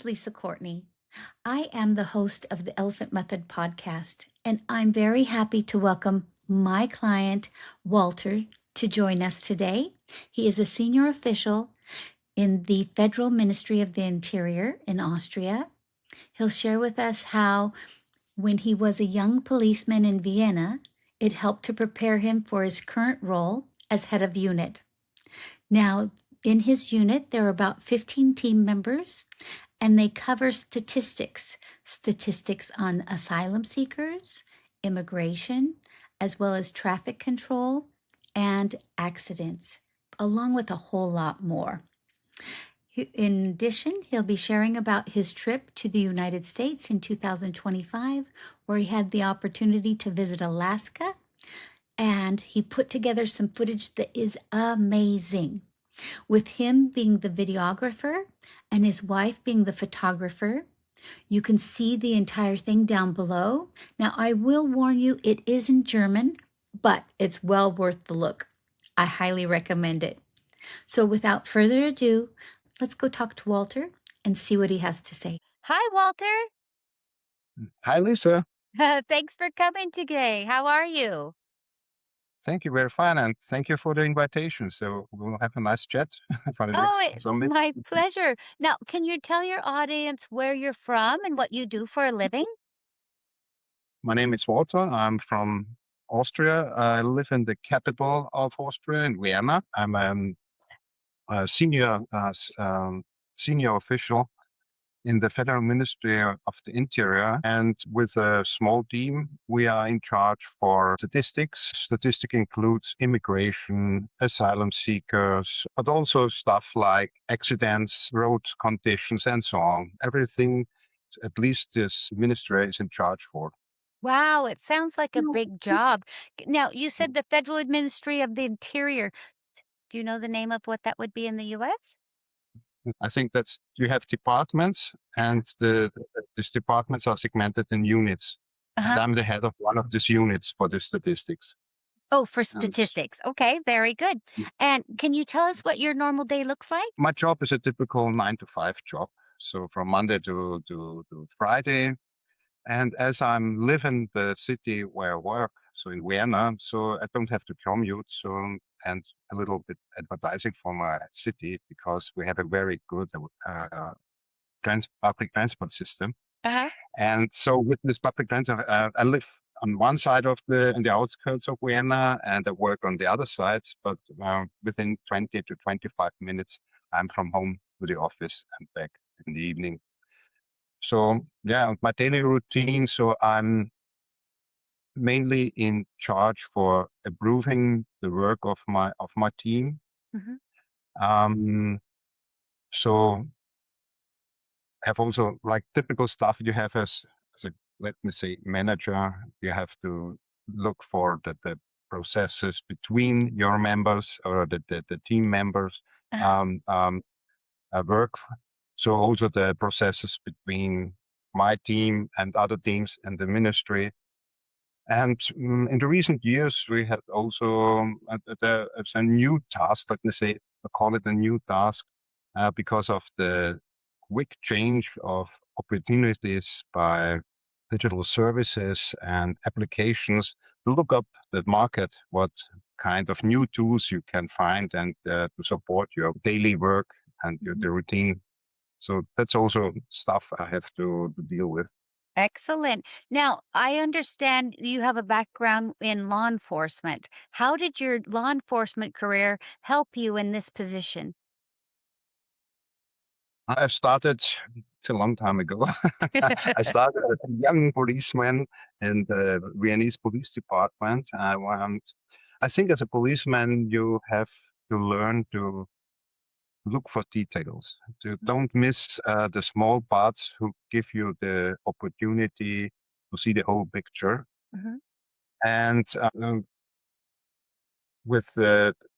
is Lisa Courtney. I am the host of the Elephant Method podcast, and I'm very happy to welcome my client, Walter, to join us today. He is a senior official in the Federal Ministry of the Interior in Austria. He'll share with us how, when he was a young policeman in Vienna, it helped to prepare him for his current role as head of unit. Now, in his unit, there are about 15 team members, and they cover statistics on asylum seekers, immigration, as well as traffic control and accidents, along with a whole lot more. In addition, he'll be sharing about his trip to the United States in 2025, where he had the opportunity to visit Alaska, and he put together some footage that is amazing, with him being the videographer and his wife being the photographer. You can see the entire thing down below. Now, I will warn you, it is in German, but it's well worth the look. I highly recommend it. So without further ado, let's go talk to Walter and see what he has to say. Hi, Walter. Hi, Lisa. Thanks for coming today. How are you? Thank you. Very fine. And thank you for the invitation. So we'll have a nice chat for the Oh, next it's summit. my pleasure. Now, can you tell your audience where you're from and what you do for a living? My name is Walter. I'm from Austria. I live in the capital of Austria, in Vienna. I'm a senior official in the Federal Ministry of the Interior. And with a small team, we are in charge for statistics. Statistic includes immigration, asylum seekers, but also stuff like accidents, road conditions, and so on. Everything, at least this ministry is in charge for. Wow, it sounds like a big job. Now, you said the Federal Ministry of the Interior. Do you know the name of what that would be in the US? I think that you have departments, and these departments are segmented in units. And Uh-huh. I'm the head of one of these units for the statistics. Oh, for And statistics. Okay, very good. And can you tell us what your normal day looks like? my job is a typical 9 to 5 job. So from Monday to Friday. And as I'm living the city where I work, so in Vienna, so I don't have to commute. So, and a little bit advertising for my city because we have a very good public transport system. Uh-huh. And so with this public transport, I live on one side in the outskirts of Vienna, and I work on the other side. But within 20 to 25 minutes, I'm from home to the office and back in the evening. So yeah, my daily routine. So I'm mainly in charge for approving the work of my team. Mhm. Um, so have also like typical stuff you have as a, let me say, manager. You have to look for the processes between your members or the team members Uh-huh. um, um, work. So also the processes between my team and other teams and the ministry. And in the recent years, we had also it's a new task, let me say, I call it a new task, because of the quick change of opportunities by digital services and applications to look up the market, what kind of new tools you can find and to support your daily work and the routine. So that's also stuff I have to deal with. Excellent. Now, I understand you have a background in law enforcement. How did your law enforcement career help you in this position? I started, it's a long time ago. I started as a young policeman in the Viennese police department. I think as a policeman, you have to learn to look for details, to don't miss the small parts who give you the opportunity to see the whole picture. Mhm. And with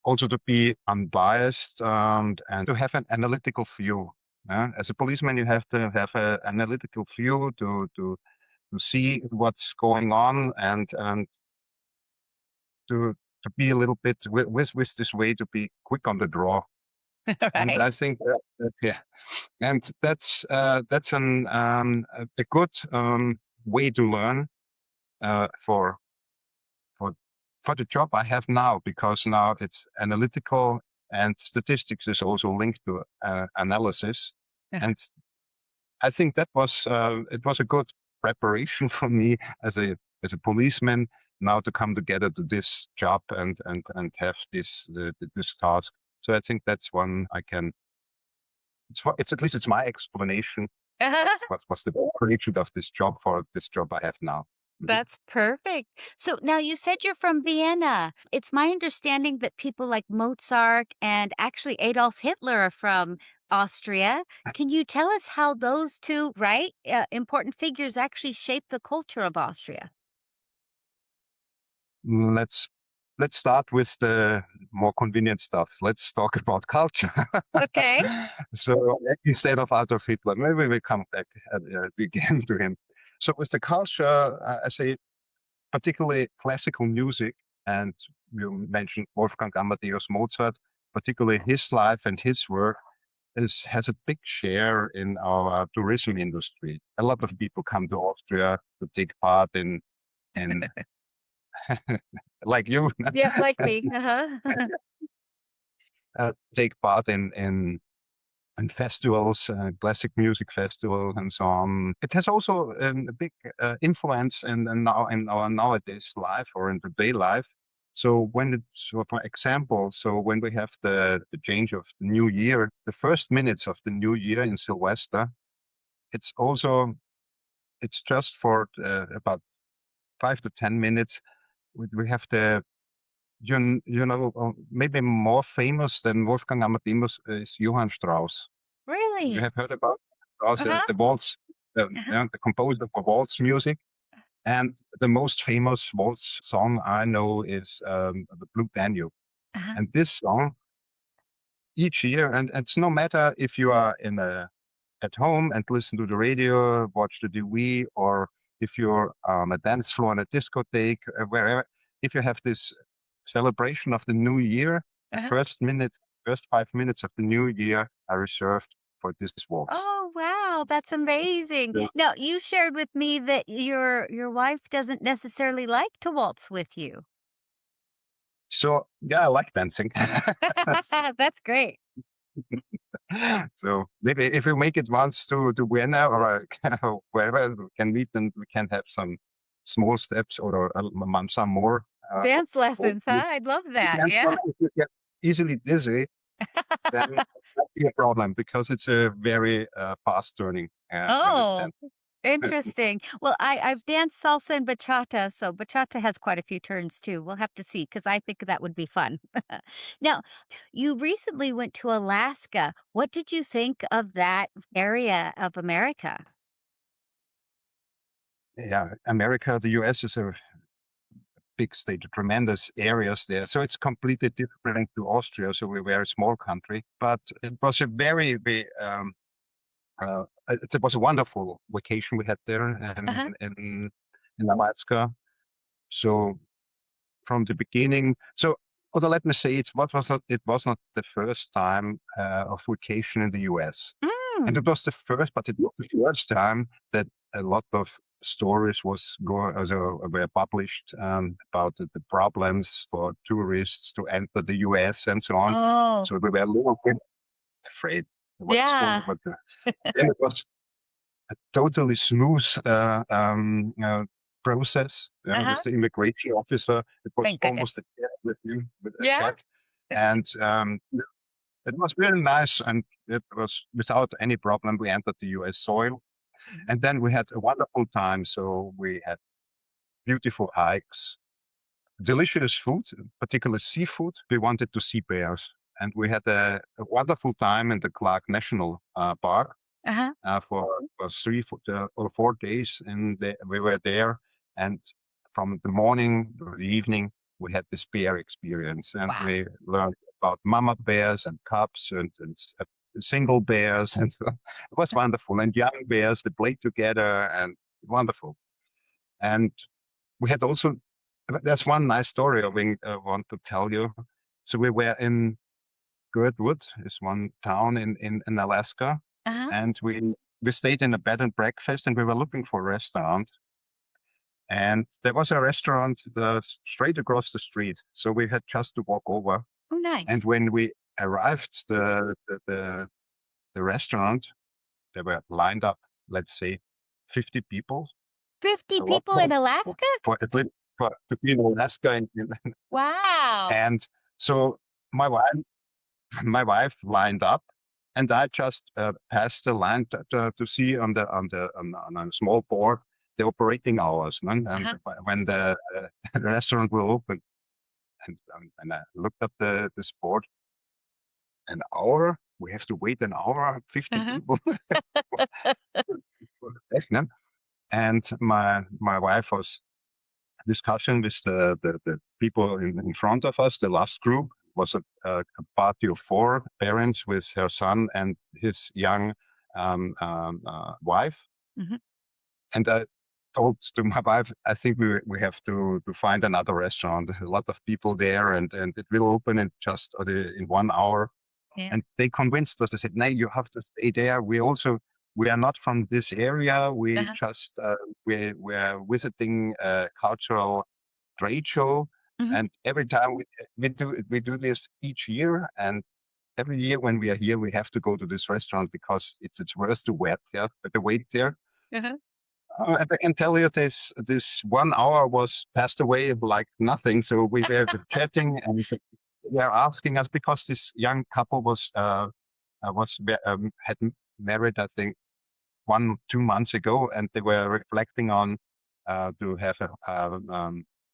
also to be unbiased and to have an analytical view. As a policeman, you have to have an analytical view to see what's going on and to be a little bit with this way to be quick on the draw. And Right. I think yeah, and that's a good way to learn uh, for for for the job I have now, because now it's analytical and statistics is also linked to analysis. And I think that was it was a good preparation for me as a policeman now to come together to this job and have this task. So I think that's one I can. It's at least it's my explanation. What's the preparation of this job for this job I have now? Mhm. That's perfect. So now you said you're from Vienna. It's my understanding that people like Mozart and actually Adolf Hitler are from Austria. Can you tell us how those two, right, important figures actually shaped the culture of Austria? Let's start with the more convenient stuff. Let's talk about culture. Okay. So instead of Adolf Hitler, maybe we come back again to him. So with the culture, I say particularly classical music, and you mentioned Wolfgang Amadeus Mozart, particularly his life and his work has a big share in our tourism industry. A lot of people come to Austria to take part in like you Yeah, like me. Uh-huh. take part in festivals, classic music festivals, and so on. It has also a big influence in now in our nowadays life or in today life. So so for example, so when we have the change of the new year, the first minutes of the new year in Sylvester, it's also it's just for about 5 to 10 minutes. We have you know maybe more famous than Wolfgang Amadeus is Johann Strauss. You Really? have heard about Strauss, Uh-huh. the waltz, Uh-huh. yeah, the composer for waltz music. And the most famous waltz song I know is the Blue Danube. Uh-huh. And this song each year, and it's no matter if you are at home and listen to the radio, watch the TV, or if you're on a dance floor in a discotheque, wherever, if you have this celebration of the new year, the Uh-huh. first 5 minutes of the new year are reserved for this waltz. Oh, wow, that's amazing. So, Now, you shared with me that your wife doesn't necessarily like to waltz with you. so yeah, I like dancing. That's great. So maybe if we make it once to Vienna or wherever we can meet, and we can have some small steps or some more. Dance Or lessons, we huh? I'd love that. can, Yeah. if you get easily dizzy, then it might be a problem because it's a very fast turning when we Oh, dance. interesting. Well, I've danced salsa and bachata, so bachata has quite a few turns too. We'll have to see because I think that would be fun. Now, you recently went to Alaska. What did you think of that area of America? Yeah, America, the US is a big state, tremendous areas there. So it's completely different to Austria. So we're a very small country, but it was a it was a wonderful vacation we had there Uh-huh. in Alaska. So from the beginning, so although let me say it was not the first time of vacation in the US, and Mm. it was the first, but it was the first time that a lot of stories were published about the problems for tourists to enter the US and so on. Oh, So we were a little bit afraid yeah. what the, then it was totally smooth process Uh-huh. with the immigration officer. It was Thank almost goodness. a chat with him, with a Yeah. chat, and it was really nice. And it was without any problem. We entered the U.S. soil, Mhm. and then we had a wonderful time. So we had beautiful hikes, delicious food, particularly seafood. We wanted to see bears, and we had a wonderful time in the Clark National Park Uh-huh. for 3 or 4 days, and we were there. And from the morning to the evening, we had this bear experience, and Wow. we learned about mama bears and cubs single bears, and so it was wonderful. And young bears, they played together, and wonderful. And we had also there's one nice story I want to tell you. So we were in Girdwood is one town in Alaska, Uh-huh. and we stayed in a bed and breakfast, and we were looking for a restaurant. And there was a restaurant straight across the street, so we had just to walk over. Oh, And nice. when we arrived the restaurant, they were lined up, let's say, 50 people, 50 a lot people in more Alaska? for at least to be in Alaska. Wow. And so my wife, my wife lined up, and I just passed the line to see on a small board the operating hours, no? And Uh-huh. when the the restaurant will open. And I looked up this board. An hour? We have to wait an hour? 50 Uh-huh. people? No? And my wife was discussing with the people in front of us. The last group was a party of 4 parents with her son and his young wife. Mhm. And I told to my wife, I think we have to find another restaurant. A lot of people there, and it will open in just in 1 hour. Yeah. And they convinced us. They said, "No, you have to stay there. We are not from this area. We Uh-huh. just we're visiting a cultural trade show, Mhm. and every time we do this each year. And every year when we are here, we have to go to this restaurant because it's worth to wait. Yeah, the wait there." Uh-huh. And I can tell you this 1 hour was passed away like nothing. So we were chatting, and they are asking us because this young couple had married, I think, 2 months ago, and they were reflecting on to have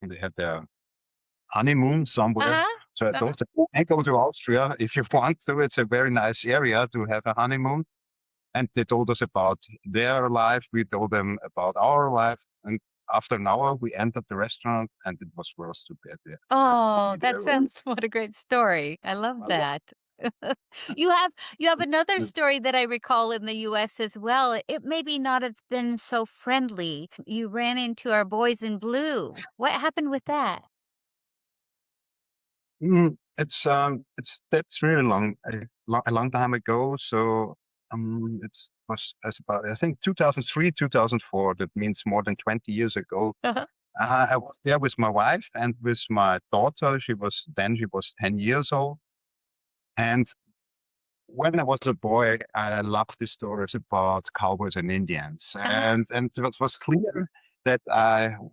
they had their honeymoon somewhere. Uh-huh. So I Uh-huh. told them, "Hey, go to Austria if you want to. It's a very nice area to have a honeymoon." And they told us about their life. We told them about our life. And after an hour, we entered the restaurant, and it was worth to Oh, be that there. sounds what a great story. I love that. You have another story that I recall in the US as well. It maybe not have been so friendly. You ran into our boys in blue. What happened with that? It's that's really a long time ago. So it was as about, I think, 2003, 2004. That means more than 20 years ago. Uh-huh. I was there with my wife and with my daughter. She was 10 years old. And when I was a boy, I loved the stories about cowboys and Indians, Uh-huh. and it was clear that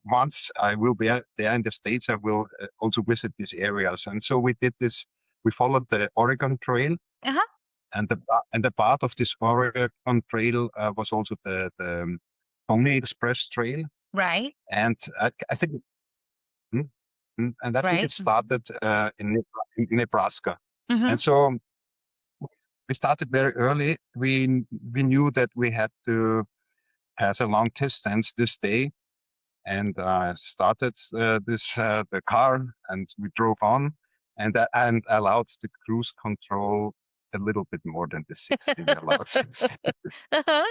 once I will be there in the States, I will also visit these areas. And so we did this. We followed the Oregon Trail, Uh-huh. and the part of this Oregon Trail was also the Pony Express Trail. Right. And I think, mm, and I think Right. it started in Nebraska. Mhm. And so we started very early. We knew that we had to pass a long distance this day, and started the car, and we drove on, and allowed the cruise control a little bit more than the 60 we allowed. Uh-huh.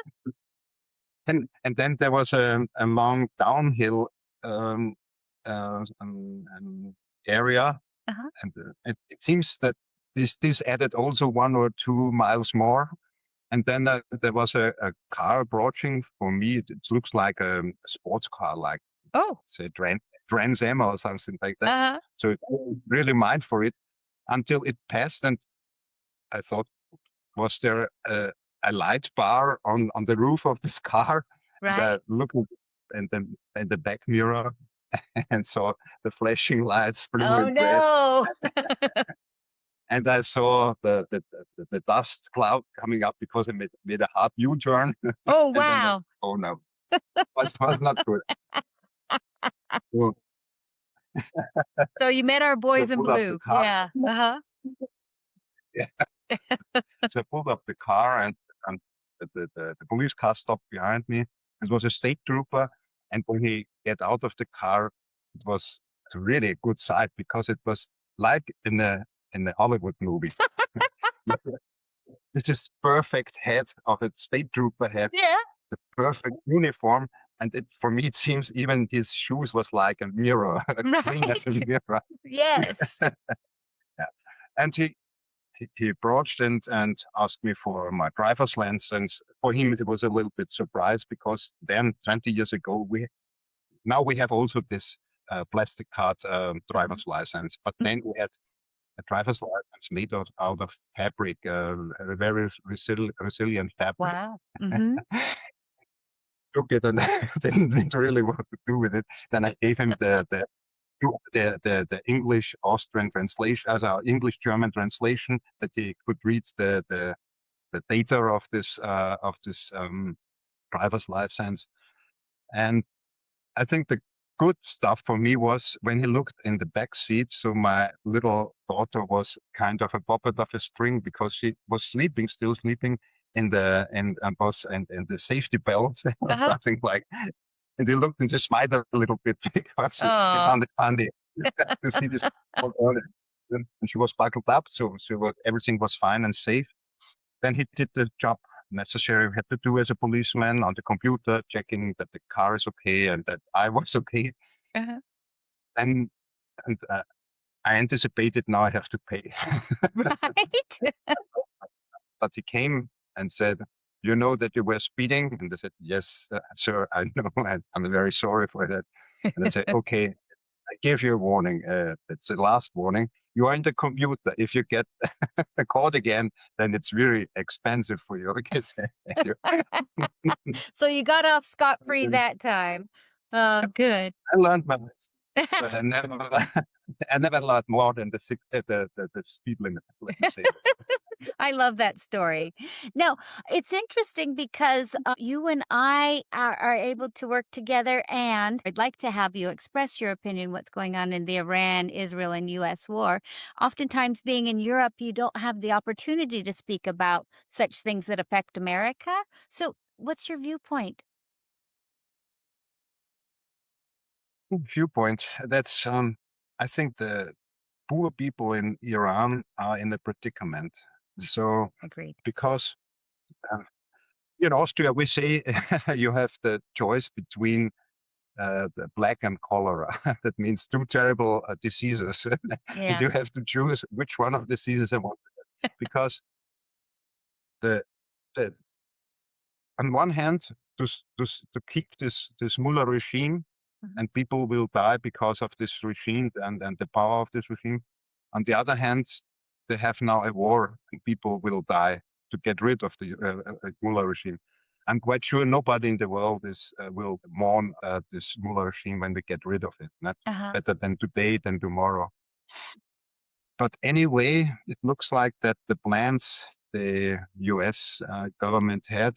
And then there was a long downhill um, area, Uh-huh. and it seems that this added also 1 or 2 miles more. And then there was a car approaching. For me, it looks like a sports car, like, Oh. say, Trans Am or something like that. Uh-huh. So it wasn't really mind for it until it passed, and I thought, was there a light bar on the roof of this car? And Right. looking in the back mirror, and saw the flashing lights, blue Oh, and red. no. And I saw the dust cloud coming up because it made a hard U-turn. Oh, And then, wow. oh no, was not good. So, So you met our so I boys in pulled up the blue. car. Yeah. Uh-huh. Yeah. So I pulled up the car, and the police car stopped behind me. It was a state trooper, and when he get out of the car, it was really a good sight because it was like in a Hollywood movie. This is perfect head of a state trooper head, Yeah. the perfect uniform. And for me, it seems even his shoes was like a mirror, clean as a Right. mirror. Yes. Yeah. And he approached and asked me for my driver's license. For him, it was a little bit surprise because then 20 years ago, now we have also this plastic card Mhm. driver's license, but Mm. then we had a driver's license made out of fabric, a very resilient fabric. Wow. Mhm. Took it and didn't really what to do with it. Then I gave him the English Austrian translation, as our English German translation, that he could read the data of this driver's license. And I think the good stuff for me was when he looked in the back seat. So my little daughter was kind of a puppet of a string because she was sleeping, still sleeping in the and was in the safety belt or Uh-huh. something like. And he looked and just smiled a little bit because he Aw. found it funny to see this poor girl. And she was buckled up, so everything was fine and safe. Then he did the job necessary we had to do as a policeman on the computer, checking that the car is okay and that I was okay. Uh-huh. Then and I anticipated now I have to pay. Right? But he came and said, "You know that you were speeding?" And I said, "Yes, sir, I know. And I'm very sorry for that." And I said, "Okay, I give you a warning. It's the last warning. You are in the computer. If you get caught again, then it's really expensive for you." Okay, thank you. So you got off scot-free that time. Oh, good. I learned my lesson, but I never, I never learned more than the speed limit. Let me say that. I love that story. Now, it's interesting because you and I are able to work together, and I'd like to have you express your opinion what's going on in the Iran, Israel, and US war. Oftentimes, being in Europe, you don't have the opportunity to speak about such things that affect America. So, what's your viewpoint? Viewpoint. That's I think the poor people in Iran are in a predicament. Mm. So Agreed. because in Austria we say you have the choice between the black and cholera. That means two terrible diseases, and Yeah. you have to choose which one of the diseases I want. Because the the on one hand, to keep this Mullah regime, Mhm. and people will die because of this regime and the power of this regime. On the other hand, they have now a war, and people will die to get rid of the Mullah regime. I'm quite sure nobody in the world is will mourn this Mullah regime when they get rid of it. Not Uh-huh. better than today than tomorrow. But anyway, it looks like that the plans the US government had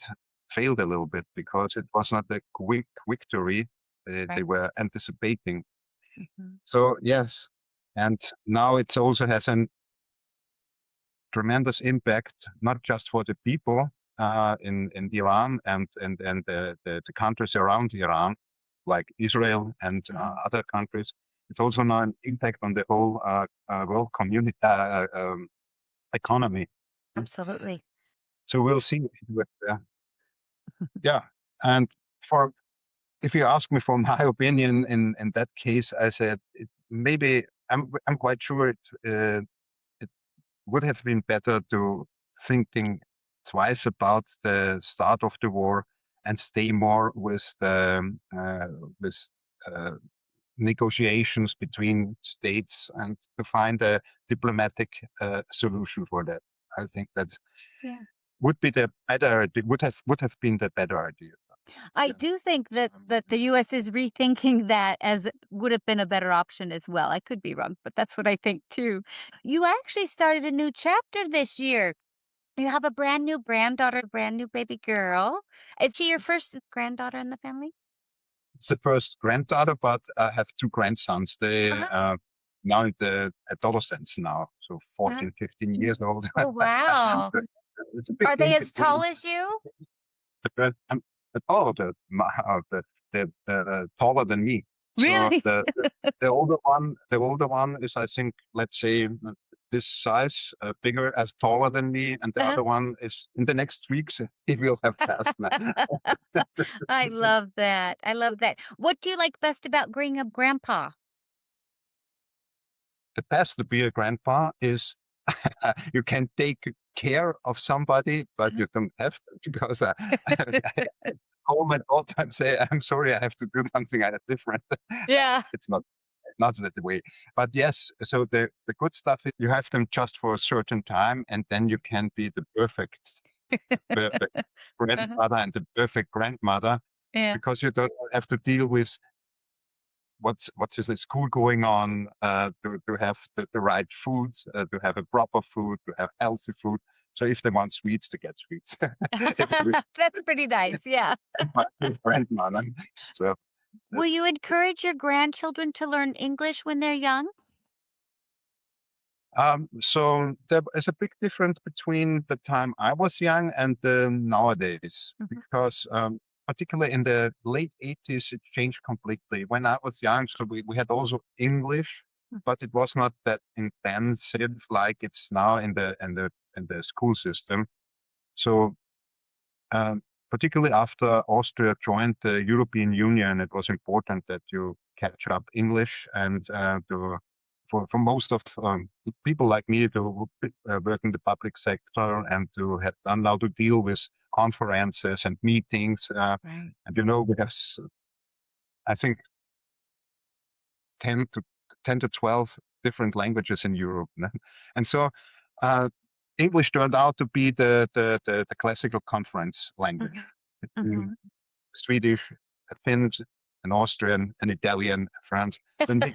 failed a little bit because it was not a quick victory they Right. were anticipating. Mhm. So, yes, and now it also has a tremendous impact, not just for the people in Iran and the countries around Iran, like Israel and Mhm. other countries. It's also now an impact on the whole world community economy. Absolutely. So we'll see. With, yeah, and for if you ask me for my opinion in that case, I said maybe I'm quite sure it would have been better to thinking twice about the start of the war and stay more with uh, negotiations between states and to find a diplomatic solution for that. I think that Yeah. would be the better. It would have been the better idea. I Yeah. do think that the US is rethinking that as it would have been a better option as well. I could be wrong, but that's what I think too. You actually started a new chapter this year. You have a brand new granddaughter, brand new baby girl. Is she your first granddaughter in the family? It's the first granddaughter, but I have two grandsons. They Uh-huh. now in the adolescents now, so Uh-huh. 14, 15 years old. Oh, wow. It's a big Are they thing as tall between. as you? Oh, the taller than me. So Really? the older one is, I think, let's say this size, bigger, as taller than me, and the Uh-huh. other one is in the next weeks he will have passed me. I love that. I love that. What do you like best about growing up grandpa? The best to be a grandpa is you can take care of somebody, but you don't have to, because I call my daughter and say, "I'm sorry, I have to do something different." Yeah. It's not that way. But yes, so the good stuff is you have them just for a certain time, and then you can be the Uh-huh. grandfather and the perfect grandmother, Yeah. because you don't have to deal with what's in the school going on, to have the right foods, to have a proper food, to have healthy food. So if they want sweets, to get sweets. If it was That's pretty nice. Yeah. my grandmother. So Will you encourage your grandchildren to learn English when they're young? so there is a big difference between the time I was young and nowadays, Mhm. because particularly in the late 80s, it changed completely. When I was young, so we had also English, Mm. but it was not that intensive like it's now in the school system. So particularly after Austria joined the European Union, it was important that you catch up English, and for most of people like me to work in the public sector and to have done now to deal with conferences and meetings. Right. And we have, I think, 10 to 10 to 12 different languages in Europe. No? And so uh, English turned out to be the classical conference language Mhm. between Mhm. Swedish, Finnish, and Austrian, and Italian, French. Then they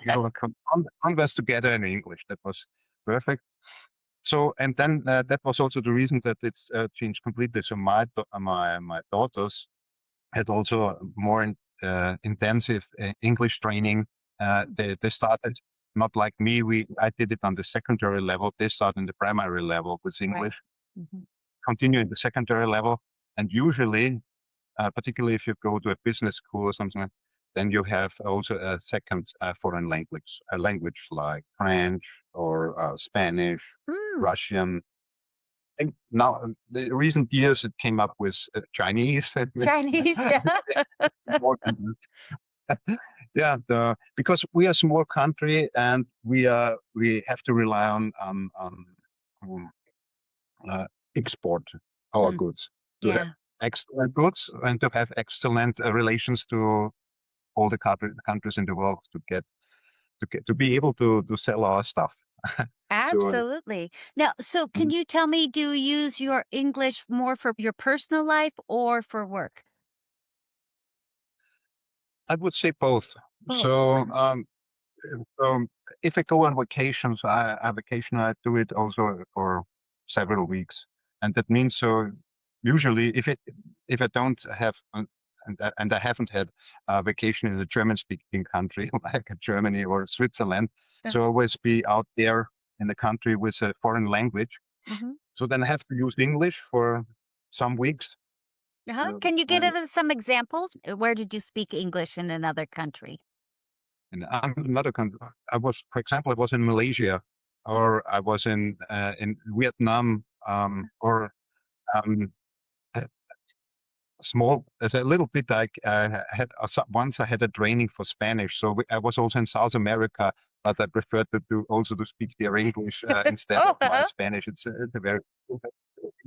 converse together in English. That was perfect. So, and then that was also the reason that it's changed completely. So my daughters had also more intensive English training. They started not like me. I did it on the secondary level. They started in the primary level with Right. English, Mhm. continue in the secondary level, and usually, particularly if you go to a business school or something, then you have also a second foreign language, a language like French or Spanish, Mm. Russian. And now, the recent years, it came up with Chinese. Chinese, yeah. Important. Yeah, because we are a small country, and we have to rely on uh, export our Mm. goods to have Yeah. excellent goods and to have excellent relations to all the countries in the world to be able to sell our stuff. So Absolutely. Now, so can you tell me, do you use your English more for your personal life or for work? I would say both. Both. So Mhm. so if I go on vacations, I do it also for several weeks, and that means, so usually if I don't have and I haven't had a vacation in a German-speaking country like Germany or Switzerland, Uh, so I always be out there in the country with a foreign language. mhm. So then I have to use English for some weeks. Uh-huh. Um, Can you give and us some examples? Where did you speak English in another country? in another country, for example, I was in Malaysia, or I was in Vietnam, or um, a small, as a little bit like once I had a training for Spanish, so I was also in South America, but I preferred to speak their English instead of Oh, my uh-huh. Spanish. It's a very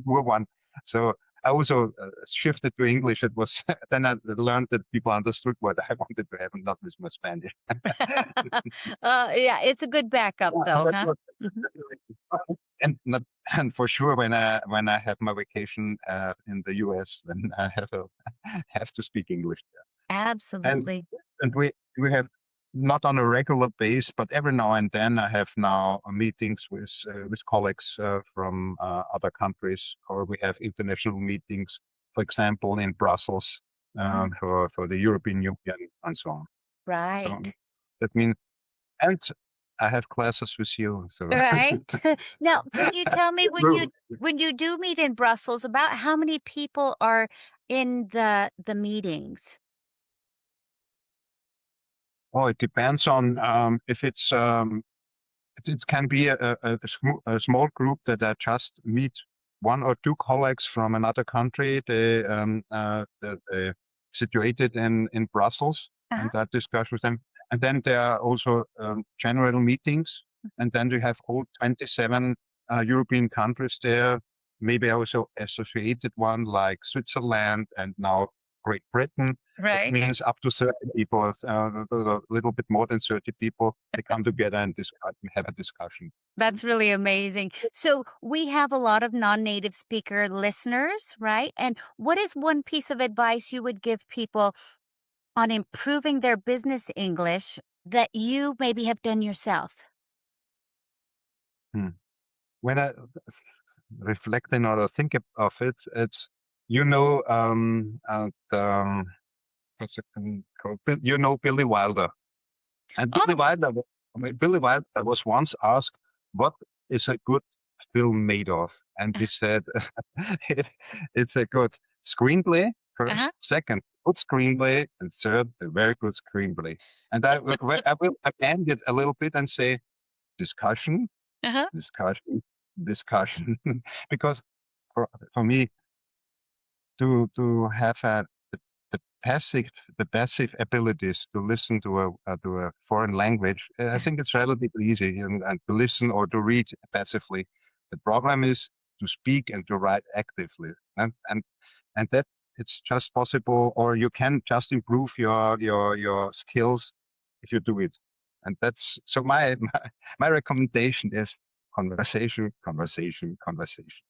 poor one. So I also shifted to English. It was then I learned that people understood what I wanted to have, and not with my Spanish. Yeah, it's a good backup Yeah, and though, that's huh? what Mhm. and not and for sure when I have my vacation in the US, then I have to speak English there. Absolutely. And we have not on a regular base, but every now and then I have now meetings with colleagues from other countries, or we have international meetings, for example, in Brussels Mhm. for the European Union and so on. So Right. that means, and I have classes with you, so Right. Now, can you tell me True. when you do meet in Brussels, about how many people are in the meetings? Oh, it depends on if it can be a small group that I just meet one or two colleagues from another country. They situated in Brussels, Uh-huh. and that discuss with them. And then there are also general meetings, and then we have all 27 European countries there, maybe also associated one like Switzerland and now Great Britain. That Right. means up to 30 people, a little bit more than 30 people, they come together and discuss, have a discussion. That's really amazing. So we have a lot of non-native speaker listeners, right? And what is one piece of advice you would give people on improving their business English that you maybe have done yourself? Hmm. When I reflecting or think of it, it's, what's it called? You know Billy Wilder. And Oh, Billy Wilder was once asked, "What is a good film made of?" And he said, "It's a good screenplay uh-huh, first, second, good screenplay, and third, a very good screenplay." And I will amend it a little bit and say, discussion, uh-huh. discussion, discussion, because for me to have the passive the passive abilities to listen to a foreign language, I think it's relatively easy and to listen or to read passively. The problem is to speak and to write actively, and that it's just possible, or you can just improve your skills if you do it. And that's so my recommendation is conversation, conversation, conversation.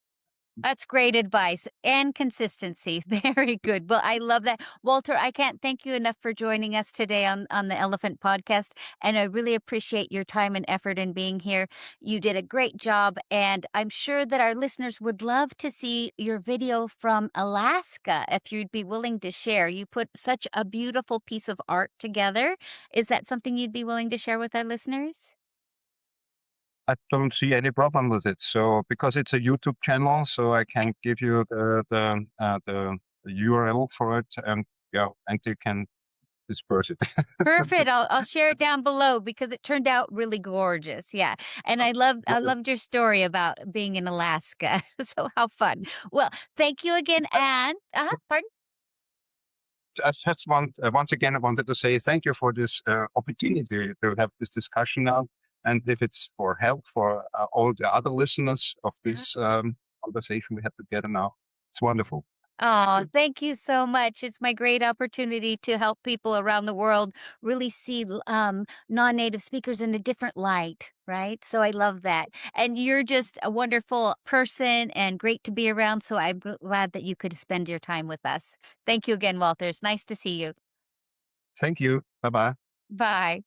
That's great advice and consistency. Very good. Well, I love that. Walter, I can't thank you enough for joining us today on the Elephant Podcast. And I really appreciate your time and effort in being here. You did a great job. And I'm sure that our listeners would love to see your video from Alaska if you'd be willing to share. You put such a beautiful piece of art together. Is that something you'd be willing to share with our listeners? I don't see any problem with it. So because it's a YouTube channel, so I can give you the URL for it, and yeah, and you can disperse it. Perfect. I'll share it down below because it turned out really gorgeous. Yeah. And I Well, loved your story about being in Alaska. So how fun. Well, thank you again, and pardon? I just once again I wanted to say thank you for this opportunity to have this discussion now, and if it's for help for all the other listeners of this conversation we had together now, it's wonderful. Oh, thank you so much. It's my great opportunity to help people around the world really see non-native speakers in a different light, right? So I love that. And you're just a wonderful person and great to be around. So I'm glad that you could spend your time with us. Thank you again, Walter. It's nice to see you. Thank you. Bye bye. Bye.